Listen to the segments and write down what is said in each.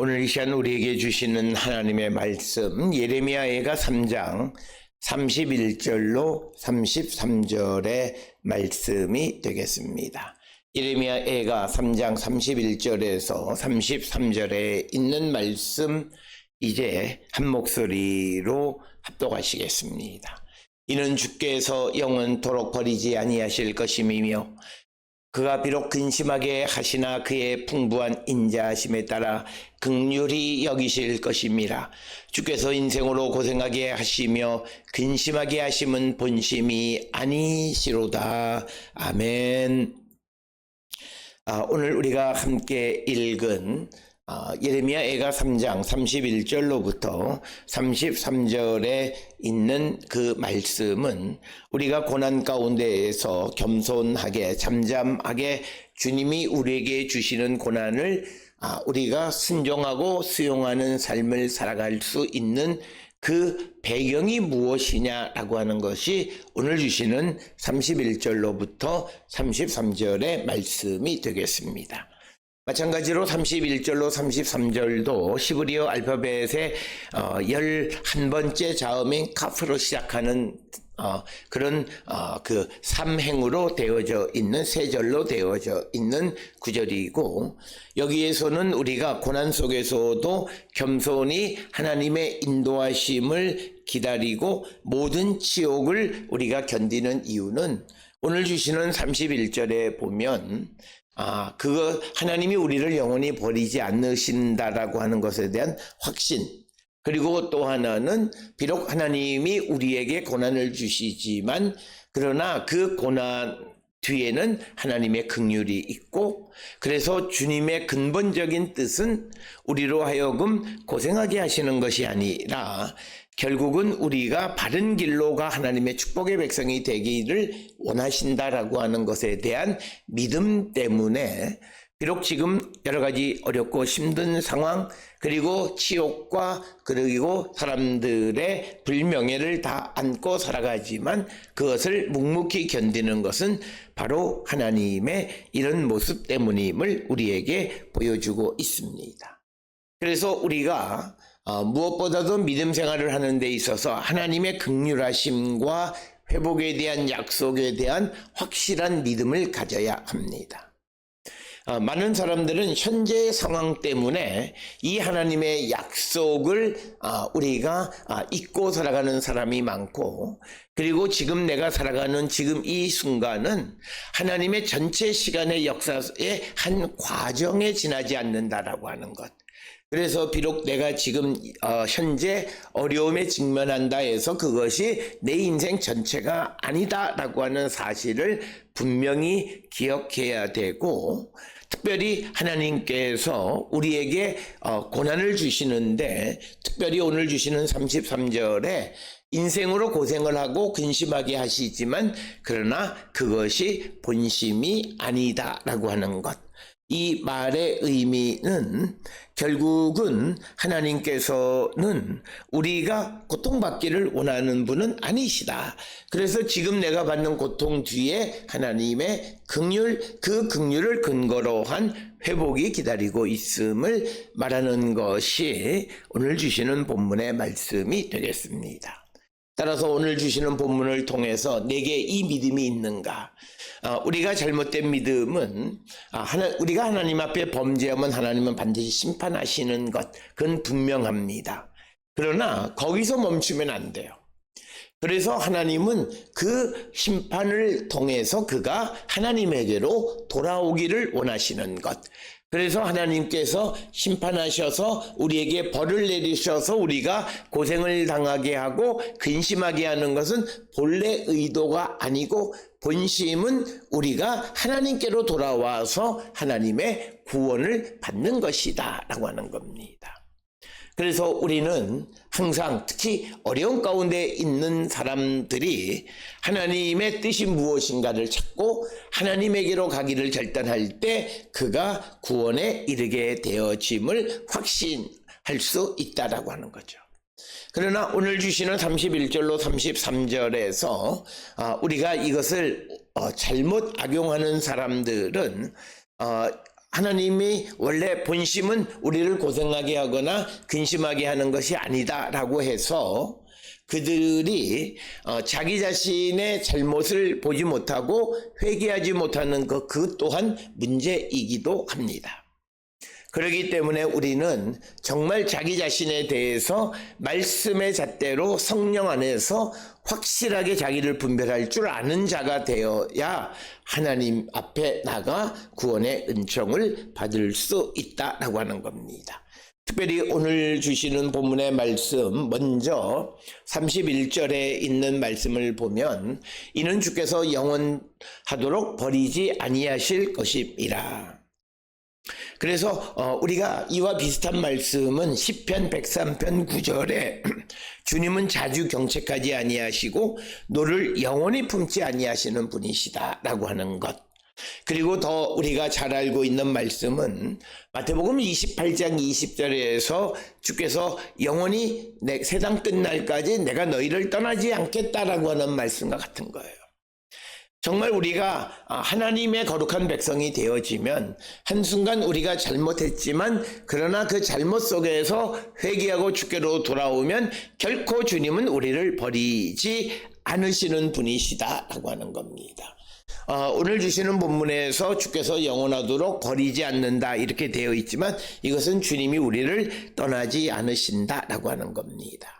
오늘 이 시간 우리에게 주시는 하나님의 말씀 예레미야애가 3장 31절로 33절의 말씀이 되겠습니다. 예레미야애가 3장 31절에서 33절에 있는 말씀 이제 한 목소리로 합독하시겠습니다. 이는 주께서 영원토록 버리지 아니하실 것임이며 그가 비록 근심하게 하시나 그의 풍부한 인자하심에 따라 긍휼히 여기실 것임이라. 주께서 인생으로 고생하게 하시며 근심하게 하심은 본심이 아니시로다. 아멘. 오늘 우리가 함께 읽은 예레미야애가 3장 31절로부터 33절에 있는 그 말씀은 우리가 고난 가운데에서 겸손하게 잠잠하게 주님이 우리에게 주시는 고난을 우리가 순종하고 수용하는 삶을 살아갈 수 있는 그 배경이 무엇이냐라고 하는 것이 오늘 주시는 31절로부터 33절의 말씀이 되겠습니다. 마찬가지로 31절로 33절도 히브리어 알파벳의 11번째 자음인 카프로 시작하는 그런 그 3행으로 되어져 있는 세 절로 되어져 있는 구절이고, 여기에서는 우리가 고난 속에서도 겸손히 하나님의 인도하심을 기다리고 모든 치욕을 우리가 견디는 이유는 오늘 주시는 31절에 보면 그거 하나님이 우리를 영원히 버리지 않으신다라고 하는 것에 대한 확신, 그리고 또 하나는 비록 하나님이 우리에게 고난을 주시지만 그러나 그 고난 뒤에는 하나님의 긍휼이 있고, 그래서 주님의 근본적인 뜻은 우리로 하여금 고생하게 하시는 것이 아니라 결국은 우리가 바른 길로가 하나님의 축복의 백성이 되기를 원하신다라고 하는 것에 대한 믿음 때문에 비록 지금 여러 가지 어렵고 힘든 상황, 그리고 치욕과 그리고 사람들의 불명예를 다 안고 살아가지만 그것을 묵묵히 견디는 것은 바로 하나님의 이런 모습 때문임을 우리에게 보여주고 있습니다. 그래서 우리가 무엇보다도 믿음 생활을 하는 데 있어서 하나님의 긍휼하심과 회복에 대한 약속에 대한 확실한 믿음을 가져야 합니다. 많은 사람들은 현재의 상황 때문에 이 하나님의 약속을 우리가 잊고 살아가는 사람이 많고, 그리고 지금 내가 살아가는 지금 이 순간은 하나님의 전체 시간의 역사의 한 과정에 지나지 않는다라고 하는 것. 그래서 비록 내가 지금 현재 어려움에 직면한다 해서 그것이 내 인생 전체가 아니다라고 하는 사실을 분명히 기억해야 되고, 특별히 하나님께서 우리에게 고난을 주시는데 특별히 오늘 주시는 33절에 인생으로 고생을 하고 근심하게 하시지만 그러나 그것이 본심이 아니다라고 하는 것. 이 말의 의미는 결국은 하나님께서는 우리가 고통받기를 원하는 분은 아니시다. 그래서 지금 내가 받는 고통 뒤에 하나님의 긍휼, 그 긍휼을 근거로 한 회복이 기다리고 있음을 말하는 것이 오늘 주시는 본문의 말씀이 되겠습니다. 따라서 오늘 주시는 본문을 통해서 내게 이 믿음이 있는가? 우리가 잘못된 믿음은 우리가 하나님 앞에 범죄하면 하나님은 반드시 심판하시는 것, 그건 분명합니다. 그러나 거기서 멈추면 안 돼요. 그래서 하나님은 그 심판을 통해서 그가 하나님에게로 돌아오기를 원하시는 것. 그래서 하나님께서 심판하셔서 우리에게 벌을 내리셔서 우리가 고생을 당하게 하고 근심하게 하는 것은 본래 의도가 아니고 본심은 우리가 하나님께로 돌아와서 하나님의 구원을 받는 것이다 라고 하는 겁니다. 그래서 우리는 항상 특히 어려운 가운데 있는 사람들이 하나님의 뜻이 무엇인가를 찾고 하나님에게로 가기를 결단할 때 그가 구원에 이르게 되어짐을 확신할 수 있다라고 하는 거죠. 그러나 오늘 주시는 31절로 33절에서 우리가 이것을 잘못 악용하는 사람들은 하나님이 원래 본심은 우리를 고생하게 하거나 근심하게 하는 것이 아니다라고 해서 그들이 자기 자신의 잘못을 보지 못하고 회개하지 못하는 것, 그 또한 문제이기도 합니다. 그렇기 때문에 우리는 정말 자기 자신에 대해서 말씀의 잣대로 성령 안에서 확실하게 자기를 분별할 줄 아는 자가 되어야 하나님 앞에 나가 구원의 은총을 받을 수 있다라고 하는 겁니다. 특별히 오늘 주시는 본문의 말씀, 먼저 31절에 있는 말씀을 보면 이는 주께서 영원하도록 버리지 아니하실 것임이라. 그래서 우리가 이와 비슷한 말씀은 시편 103편 9절에 주님은 자주 경책하지 아니하시고 노를 영원히 품지 아니하시는 분이시다라고 하는 것. 그리고 더 우리가 잘 알고 있는 말씀은 마태복음 28장 20절에서 주께서 영원히 세상 끝날까지 내가 너희를 떠나지 않겠다라고 하는 말씀과 같은 거예요. 정말 우리가 하나님의 거룩한 백성이 되어지면 한순간 우리가 잘못했지만 그러나 그 잘못 속에서 회개하고 주께로 돌아오면 결코 주님은 우리를 버리지 않으시는 분이시다라고 하는 겁니다. 오늘 주시는 본문에서 주께서 영원하도록 버리지 않는다 이렇게 되어 있지만 이것은 주님이 우리를 떠나지 않으신다라고 하는 겁니다.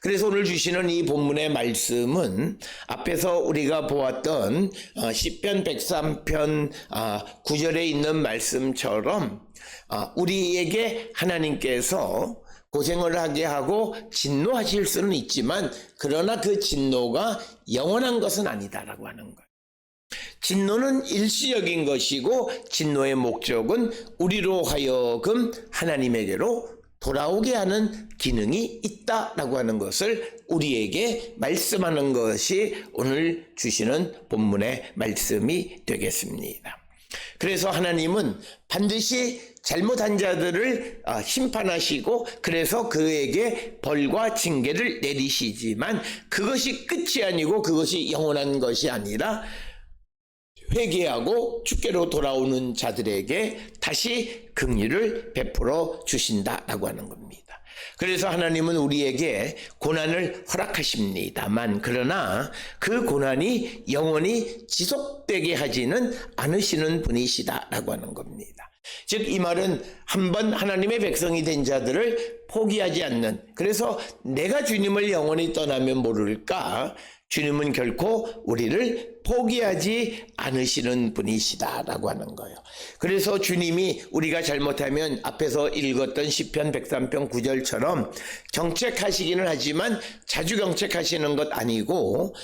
그래서 오늘 주시는 이 본문의 말씀은 앞에서 우리가 보았던 시편 103편 9절에 있는 말씀처럼 우리에게 하나님께서 고생을 하게 하고 진노하실 수는 있지만 그러나 그 진노가 영원한 것은 아니다라고 하는 거예요. 진노는 일시적인 것이고 진노의 목적은 우리로 하여금 하나님에게로 돌아오게 하는 기능이 있다라고 하는 것을 우리에게 말씀하는 것이 오늘 주시는 본문의 말씀이 되겠습니다. 그래서 하나님은 반드시 잘못한 자들을 심판하시고 그래서 그에게 벌과 징계를 내리시지만 그것이 끝이 아니고 그것이 영원한 것이 아니라 회개하고 주께로 돌아오는 자들에게 다시 긍휼을 베풀어 주신다라고 하는 겁니다. 그래서 하나님은 우리에게 고난을 허락하십니다만 그러나 그 고난이 영원히 지속되게 하지는 않으시는 분이시다라고 하는 겁니다. 즉 이 말은 한번 하나님의 백성이 된 자들을 포기하지 않는, 그래서 내가 주님을 영원히 떠나면 모를까 주님은 결코 우리를 포기하지 않으시는 분이시다라고 하는 거예요. 그래서 주님이 우리가 잘못하면 앞에서 읽었던 시편 103편 9절처럼 경책하시기는 하지만 자주 경책하시는 것 아니고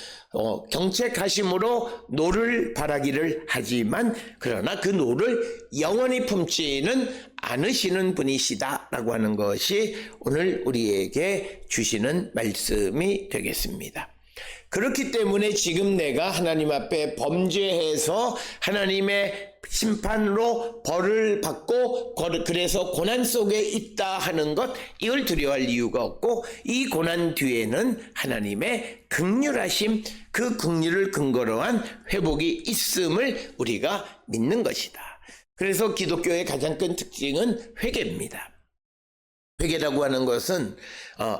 경책하심으로 노를 바라기를 하지만 그러나 그 노를 영원히 품지는 않으시는 분이시다라고 하는 것이 오늘 우리에게 주시는 말씀이 되겠습니다. 그렇기 때문에 지금 내가 하나님 앞에 범죄해서 하나님의 심판으로 벌을 받고 그래서 고난 속에 있다 하는 것, 이걸 두려워할 이유가 없고 이 고난 뒤에는 하나님의 긍휼하심, 그 긍휼을 근거로 한 회복이 있음을 우리가 믿는 것이다. 그래서 기독교의 가장 큰 특징은 회개입니다. 회개라고 하는 것은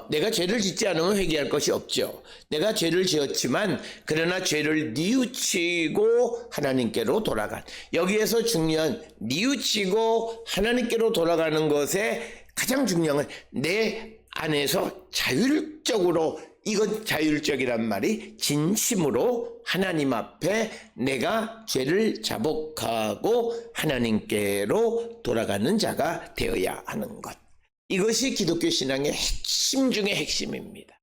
내가 죄를 짓지 않으면 회개할 것이 없죠. 내가 죄를 지었지만 그러나 죄를 뉘우치고 하나님께로 돌아간, 여기에서 중요한 뉘우치고 하나님께로 돌아가는 것에 가장 중요한 건 내 안에서 자율적으로, 이건 자율적이란 말이 진심으로 하나님 앞에 내가 죄를 자복하고 하나님께로 돌아가는 자가 되어야 하는 것. 이것이 기독교 신앙의 핵심 중의 핵심입니다.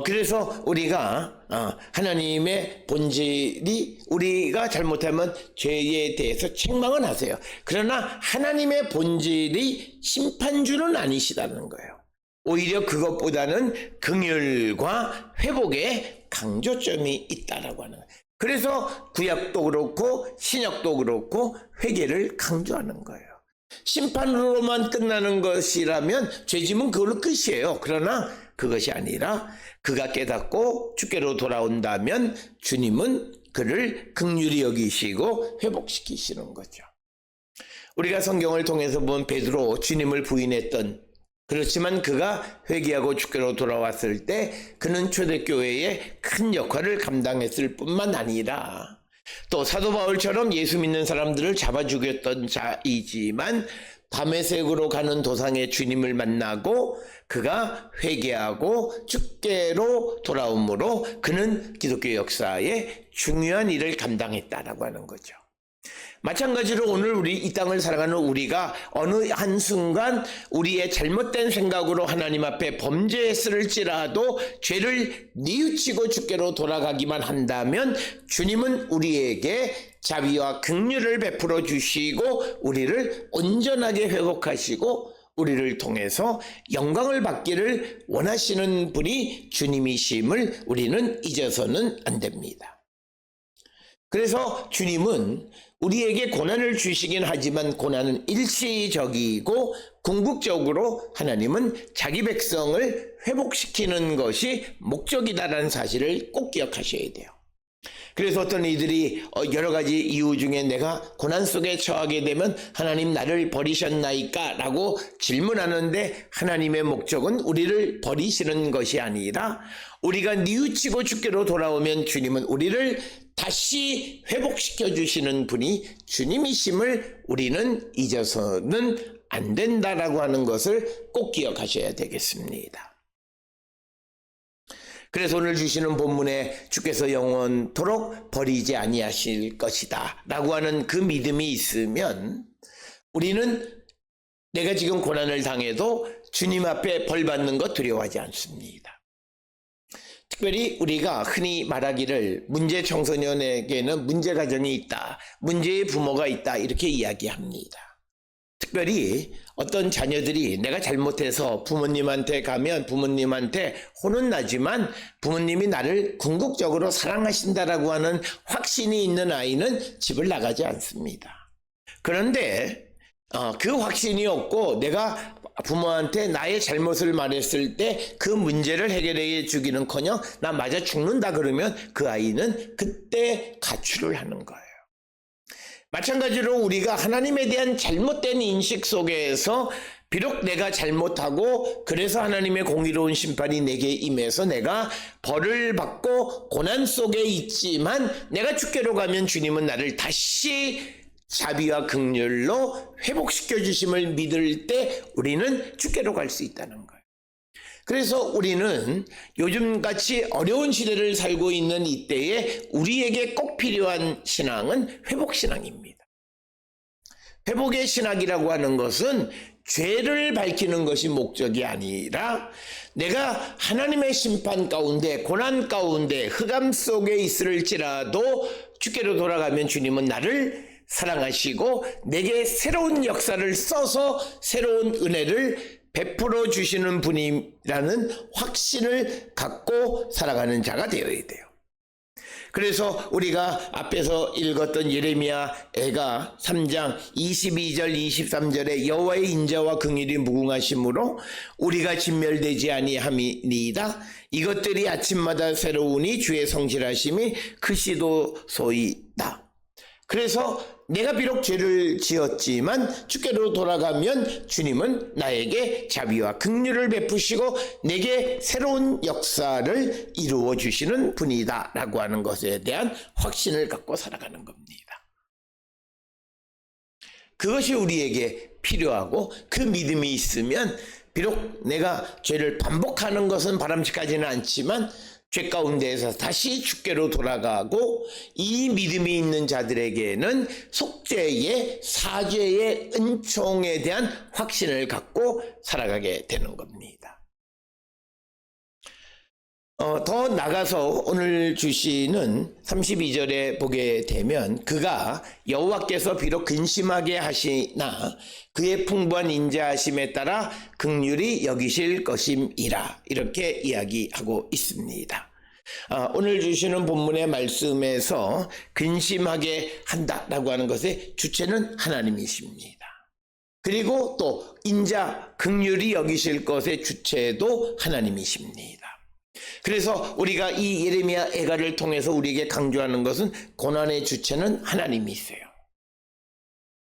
그래서 우리가 하나님의 본질이 우리가 잘못하면 죄에 대해서 책망은 하세요. 그러나 하나님의 본질이 심판주는 아니시다는 거예요. 오히려 그것보다는 긍휼과 회복에 강조점이 있다라고 하는 거예요. 그래서 구약도 그렇고 신약도 그렇고 회개를 강조하는 거예요. 심판으로만 끝나는 것이라면 죄짐은 그걸로 끝이에요. 그러나 그것이 아니라 그가 깨닫고 주께로 돌아온다면 주님은 그를 긍휼히 여기시고 회복시키시는 거죠. 우리가 성경을 통해서 본 베드로 주님을 부인했던, 그렇지만 그가 회개하고 주께로 돌아왔을 때 그는 초대교회의 큰 역할을 감당했을 뿐만 아니라 또 사도 바울처럼 예수 믿는 사람들을 잡아 죽였던 자이지만 다메섹으로 가는 도상에 주님을 만나고 그가 회개하고 주께로 돌아오므로 그는 기독교 역사에 중요한 일을 감당했다라고 하는 거죠. 마찬가지로 오늘 우리 이 땅을 살아가는 우리가 어느 한순간 우리의 잘못된 생각으로 하나님 앞에 범죄했을지라도 죄를 뉘우치고 주께로 돌아가기만 한다면 주님은 우리에게 자비와 긍휼을 베풀어 주시고 우리를 온전하게 회복하시고 우리를 통해서 영광을 받기를 원하시는 분이 주님이심을 우리는 잊어서는 안 됩니다. 그래서 주님은 우리에게 고난을 주시긴 하지만 고난은 일시적이고 궁극적으로 하나님은 자기 백성을 회복시키는 것이 목적이다라는 사실을 꼭 기억하셔야 돼요. 그래서 어떤 이들이 여러 가지 이유 중에 내가 고난 속에 처하게 되면 하나님 나를 버리셨나이까? 라고 질문하는데 하나님의 목적은 우리를 버리시는 것이 아니라 우리가 뉘우치고 주께로 돌아오면 주님은 우리를 다시 회복시켜 주시는 분이 주님이심을 우리는 잊어서는 안 된다라고 하는 것을 꼭 기억하셔야 되겠습니다. 그래서 오늘 주시는 본문에 주께서 영원토록 버리지 아니하실 것이다 라고 하는 그 믿음이 있으면 우리는 내가 지금 고난을 당해도 주님 앞에 벌 받는 것 두려워하지 않습니다. 특별히 우리가 흔히 말하기를 문제 청소년에게는 문제 가정이 있다, 문제의 부모가 있다 이렇게 이야기합니다. 특별히 어떤 자녀들이 내가 잘못해서 부모님한테 가면 부모님한테 혼은 나지만 부모님이 나를 궁극적으로 사랑하신다라고 하는 확신이 있는 아이는 집을 나가지 않습니다. 그런데 그 확신이 없고 내가 부모한테 나의 잘못을 말했을 때 그 문제를 해결해 주기는커녕 나 맞아 죽는다 그러면 그 아이는 그때 가출을 하는 거예요. 마찬가지로 우리가 하나님에 대한 잘못된 인식 속에서 비록 내가 잘못하고 그래서 하나님의 공의로운 심판이 내게 임해서 내가 벌을 받고 고난 속에 있지만 내가 주께로 가면 주님은 나를 다시 자비와 긍휼로 회복시켜 주심을 믿을 때 우리는 주께로 갈 수 있다는 거예요. 그래서 우리는 요즘같이 어려운 시대를 살고 있는 이때에 우리에게 꼭 필요한 신앙은 회복신앙입니다. 회복의 신학이라고 하는 것은 죄를 밝히는 것이 목적이 아니라 내가 하나님의 심판 가운데 고난 가운데 흑암 속에 있을지라도 주께로 돌아가면 주님은 나를 사랑하시고 내게 새로운 역사를 써서 새로운 은혜를 베풀어 주시는 분이라는 확신을 갖고 살아가는 자가 되어야 돼요. 그래서 우리가 앞에서 읽었던 예레미야 애가 3장 22절 23절에 여호와의 인자와 긍휼이 무궁하심으로 우리가 진멸되지 아니함이니이다. 이것들이 아침마다 새로우니 주의 성실하심이 크시도소이다. 그래서 내가 비록 죄를 지었지만 주께로 돌아가면 주님은 나에게 자비와 긍휼을 베푸시고 내게 새로운 역사를 이루어 주시는 분이다 라고 하는 것에 대한 확신을 갖고 살아가는 겁니다. 그것이 우리에게 필요하고 그 믿음이 있으면 비록 내가 죄를 반복하는 것은 바람직하지는 않지만 죄 가운데에서 다시 주께로 돌아가고 이 믿음이 있는 자들에게는 속죄의 사죄의 은총에 대한 확신을 갖고 살아가게 되는 겁니다. 더 나가서 오늘 주시는 32절에 보게 되면 그가 여호와께서 비록 근심하게 하시나 그의 풍부한 인자하심에 따라 긍휼히 여기실 것임이라 이렇게 이야기하고 있습니다. 오늘 주시는 본문의 말씀에서 근심하게 한다라고 하는 것의 주체는 하나님이십니다. 그리고 또 인자 긍휼히 여기실 것의 주체도 하나님이십니다. 그래서 우리가 이 예레미야 애가를 통해서 우리에게 강조하는 것은 고난의 주체는 하나님이세요.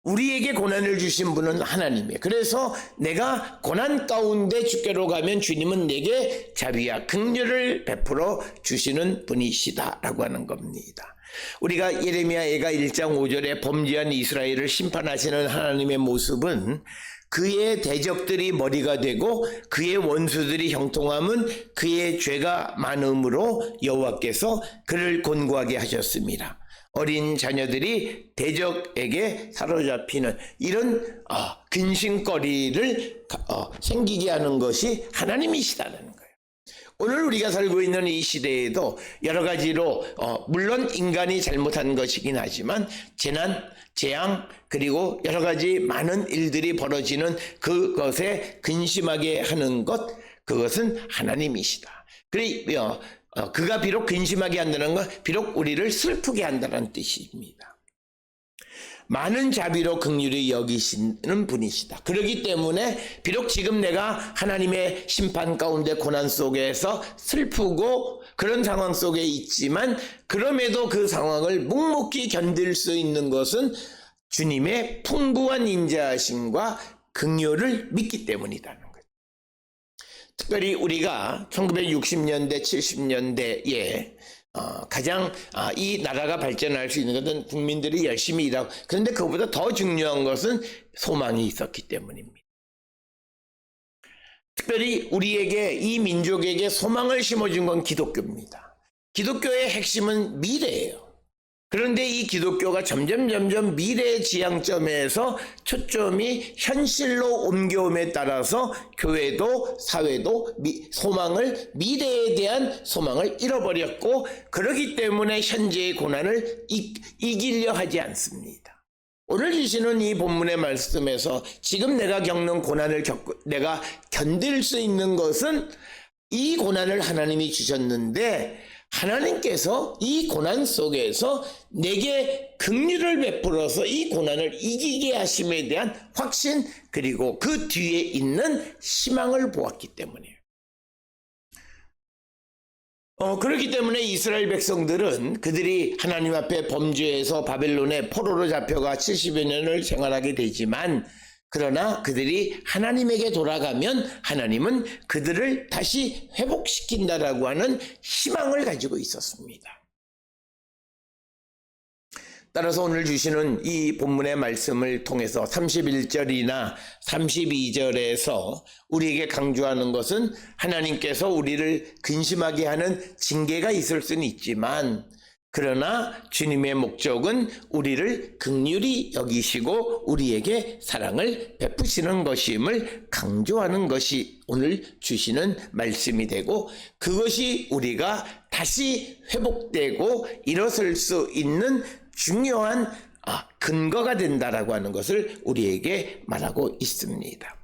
우리에게 고난을 주신 분은 하나님이에요. 그래서 내가 고난 가운데 주께로 가면 주님은 내게 자비와 긍휼을 베풀어 주시는 분이시다라고 하는 겁니다. 우리가 예레미야 애가 1장 5절에 범죄한 이스라엘을 심판하시는 하나님의 모습은 그의 대적들이 머리가 되고 그의 원수들이 형통함은 그의 죄가 많음으로 여호와께서 그를 곤고하게 하셨습니다. 어린 자녀들이 대적에게 사로잡히는 이런 근심거리를 생기게 하는 것이 하나님이시다는 거예요. 오늘 우리가 살고 있는 이 시대에도 여러 가지로 물론 인간이 잘못한 것이긴 하지만 재앙 그리고 여러 가지 많은 일들이 벌어지는 그것에 근심하게 하는 그것은 하나님이시다. 그가 비록 근심하게 한다는 건 비록 우리를 슬프게 한다는 뜻입니다. 많은 자비로 긍휼히 여기시는 분이시다. 그렇기 때문에 비록 지금 내가 하나님의 심판 가운데 고난 속에서 슬프고 그런 상황 속에 있지만 그럼에도 그 상황을 묵묵히 견딜 수 있는 것은 주님의 풍부한 인자하심과 긍휼을 믿기 때문이라는 거예요. 특별히 우리가 1960년대, 70년대에 가장 이 나라가 발전할 수 있는 것은 국민들이 열심히 일하고, 그런데 그것보다 더 중요한 것은 소망이 있었기 때문입니다. 특별히 우리에게, 이 민족에게 소망을 심어준 건 기독교입니다. 기독교의 핵심은 미래예요. 그런데 이 기독교가 점점 미래의 지향점에서 초점이 현실로 옮겨옴에 따라서 교회도 사회도 미래에 대한 소망을 잃어버렸고, 그렇기 때문에 현재의 고난을 이기려 하지 않습니다. 오늘 주시는 이 본문의 말씀에서 지금 내가 겪는 고난을 내가 견딜 수 있는 것은 이 고난을 하나님이 주셨는데, 하나님께서 이 고난 속에서 내게 긍휼을 베풀어서 이 고난을 이기게 하심에 대한 확신, 그리고 그 뒤에 있는 희망을 보았기 때문이에요. 그렇기 때문에 이스라엘 백성들은 그들이 하나님 앞에 범죄해서 바벨론의 포로로 잡혀가 70여 년을 생활하게 되지만, 그러나 그들이 하나님에게 돌아가면 하나님은 그들을 다시 회복시킨다라고 하는 희망을 가지고 있었습니다. 따라서 오늘 주시는 이 본문의 말씀을 통해서 31절이나 32절에서 우리에게 강조하는 것은 하나님께서 우리를 근심하게 하는 징계가 있을 수는 있지만, 그러나 주님의 목적은 우리를 긍휼히 여기시고 우리에게 사랑을 베푸시는 것임을 강조하는 것이 오늘 주시는 말씀이 되고, 그것이 우리가 다시 회복되고 일어설 수 있는 중요한 근거가 된다라고 하는 것을 우리에게 말하고 있습니다.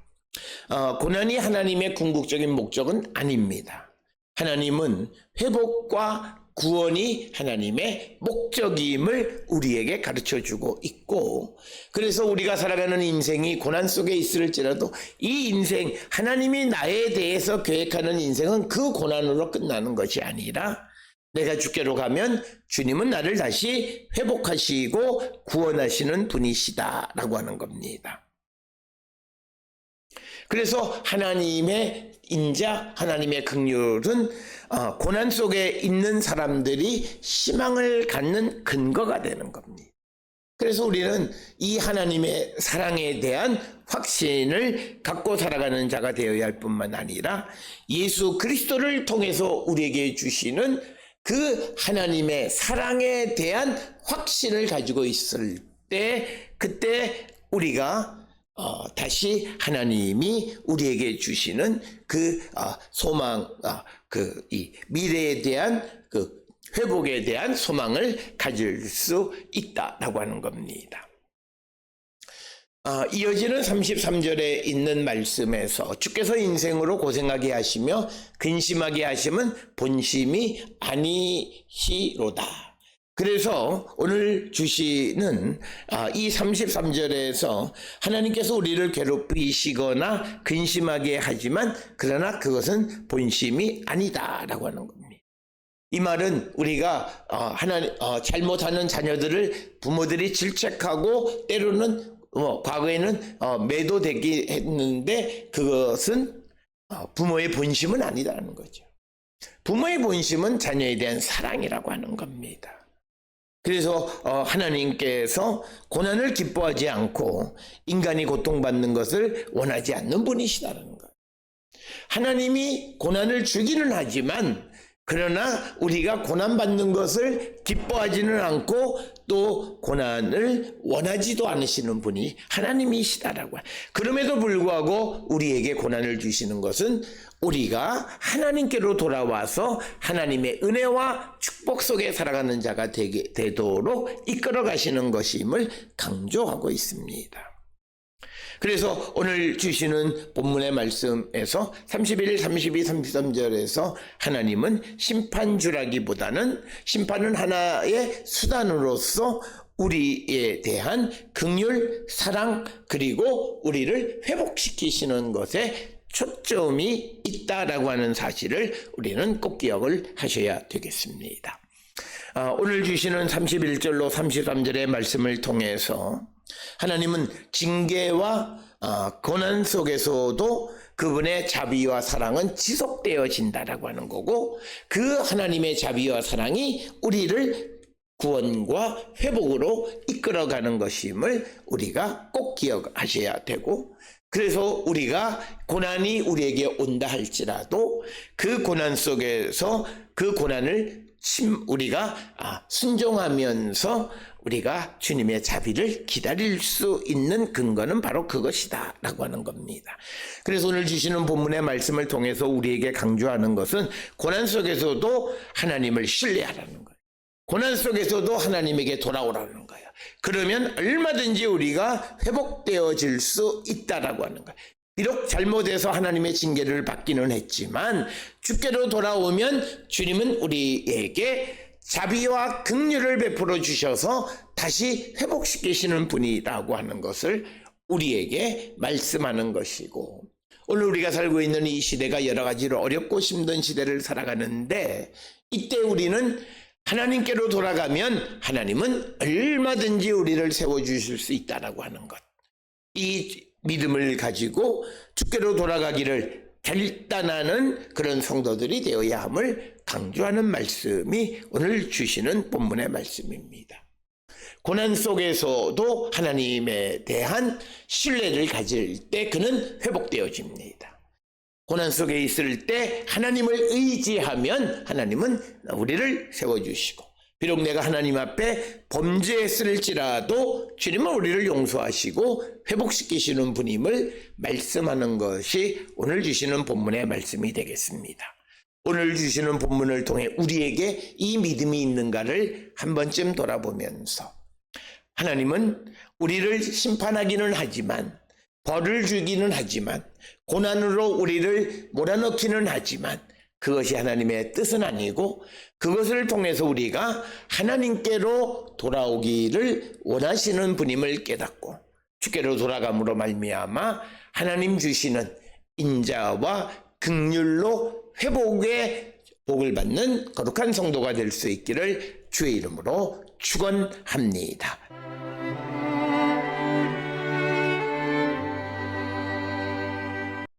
고난이 하나님의 궁극적인 목적은 아닙니다. 하나님은 회복과 구원이 하나님의 목적임을 우리에게 가르쳐주고 있고, 그래서 우리가 살아가는 인생이 고난 속에 있을지라도 이 인생, 하나님이 나에 대해서 계획하는 인생은 그 고난으로 끝나는 것이 아니라, 내가 주께로 가면 주님은 나를 다시 회복하시고 구원하시는 분이시다라고 하는 겁니다. 그래서 하나님의 인자, 하나님의 긍휼은 고난 속에 있는 사람들이 희망을 갖는 근거가 되는 겁니다. 그래서 우리는 이 하나님의 사랑에 대한 확신을 갖고 살아가는 자가 되어야 할 뿐만 아니라, 예수 그리스도를 통해서 우리에게 주시는 그 하나님의 사랑에 대한 확신을 가지고 있을 때, 그때 우리가 다시 하나님이 우리에게 주시는 그 소망, 이 미래에 대한 그 회복에 대한 소망을 가질 수 있다라고 하는 겁니다. 이어지는 33절에 있는 말씀에서 주께서 인생으로 고생하게 하시며 근심하게 하심은 본심이 아니시로다. 그래서 오늘 주시는 이 33절에서 하나님께서 우리를 괴롭히시거나 근심하게 하지만 그러나 그것은 본심이 아니다라고 하는 겁니다. 이 말은 우리가 잘못하는 자녀들을 부모들이 질책하고 때로는 과거에는 매도되기 했는데 그것은 부모의 본심은 아니다라는 거죠. 부모의 본심은 자녀에 대한 사랑이라고 하는 겁니다. 그래서 하나님께서 고난을 기뻐하지 않고 인간이 고통받는 것을 원하지 않는 분이시다는 거예요. 하나님이 고난을 주기는 하지만 그러나 우리가 고난받는 것을 기뻐하지는 않고 또 고난을 원하지도 않으시는 분이 하나님이시다라고. 그럼에도 불구하고 우리에게 고난을 주시는 것은 우리가 하나님께로 돌아와서 하나님의 은혜와 축복 속에 살아가는 자가 되도록 이끌어 가시는 것임을 강조하고 있습니다. 그래서 오늘 주시는 본문의 말씀에서 31, 32, 33절에서 하나님은 심판주라기보다는 심판은 하나의 수단으로서 우리에 대한 긍휼, 사랑 그리고 우리를 회복시키시는 것에 초점이 있다라고 하는 사실을 우리는 꼭 기억을 하셔야 되겠습니다. 오늘 주시는 31절로 33절의 말씀을 통해서 하나님은 징계와 고난 속에서도 그분의 자비와 사랑은 지속되어진다라고 하는 거고 그 하나님의 자비와 사랑이 우리를 구원과 회복으로 이끌어가는 것임을 우리가 꼭 기억하셔야 되고 그래서 우리가 고난이 우리에게 온다 할지라도 그 고난 속에서 그 고난을 우리가 순종하면서 우리가 주님의 자비를 기다릴 수 있는 근거는 바로 그것이다 라고 하는 겁니다. 그래서 오늘 주시는 본문의 말씀을 통해서 우리에게 강조하는 것은 고난 속에서도 하나님을 신뢰하라는 거예요. 고난 속에서도 하나님에게 돌아오라는 거예요. 그러면 얼마든지 우리가 회복되어질 수 있다라고 하는 거예요. 비록 잘못해서 하나님의 징계를 받기는 했지만 주께로 돌아오면 주님은 우리에게 자비와 긍휼을 베풀어 주셔서 다시 회복시키시는 분이라고 하는 것을 우리에게 말씀하는 것이고 오늘 우리가 살고 있는 이 시대가 여러 가지로 어렵고 힘든 시대를 살아가는데 이때 우리는 하나님께로 돌아가면 하나님은 얼마든지 우리를 세워주실 수 있다라고 하는 것. 이 믿음을 가지고 주께로 돌아가기를 결단하는 그런 성도들이 되어야 함을 강조하는 말씀이 오늘 주시는 본문의 말씀입니다. 고난 속에서도 하나님에 대한 신뢰를 가질 때 그는 회복되어집니다. 고난 속에 있을 때 하나님을 의지하면 하나님은 우리를 세워주시고 비록 내가 하나님 앞에 범죄했을지라도 주님은 우리를 용서하시고 회복시키시는 분임을 말씀하는 것이 오늘 주시는 본문의 말씀이 되겠습니다. 오늘 주시는 본문을 통해 우리에게 이 믿음이 있는가를 한 번쯤 돌아보면서 하나님은 우리를 심판하기는 하지만 벌을 주기는 하지만 고난으로 우리를 몰아넣기는 하지만 그것이 하나님의 뜻은 아니고 그것을 통해서 우리가 하나님께로 돌아오기를 원하시는 분임을 깨닫고 주께로 돌아감으로 말미암아 하나님 주시는 인자와 긍휼로 회복의 복을 받는 거룩한 성도가 될 수 있기를 주의 이름으로 축원합니다.